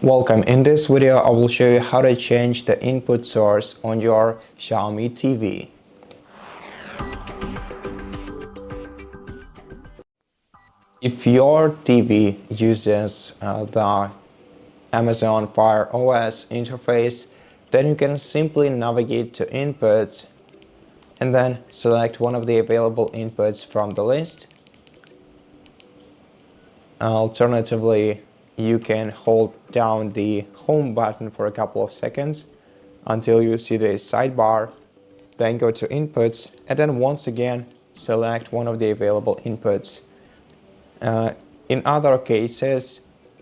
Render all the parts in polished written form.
Welcome. In this video, I will show you how to change the input source on your Xiaomi TV. If your TV uses the Amazon Fire OS interface, then you can simply navigate to Inputs and then select one of the available inputs from the list. Alternatively, you can hold down the home button for a couple of seconds until you see the sidebar, then go to inputs and then once again select one of the available inputs. In other cases,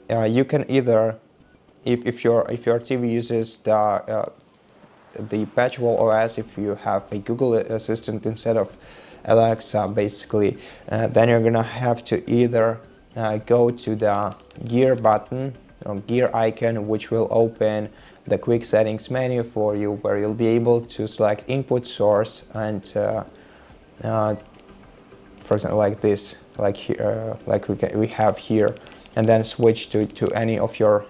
you can either, if your TV uses the PatchWall OS, if you have a Google Assistant instead of Alexa, basically, then you're gonna have to either go to the gear button or gear icon, which will open the quick settings menu for you, where you'll be able to select input source and for example like this, like here, like we have here, and then switch to any of your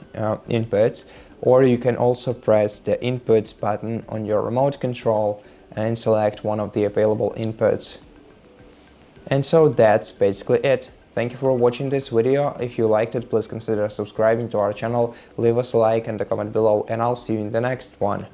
inputs. Or you can also press the input button on your remote control and select one of the available inputs. And so that's basically it. Thank you for watching this video. If you liked it, please consider subscribing to our channel, leave us a like and a comment below, and I'll see you in the next one.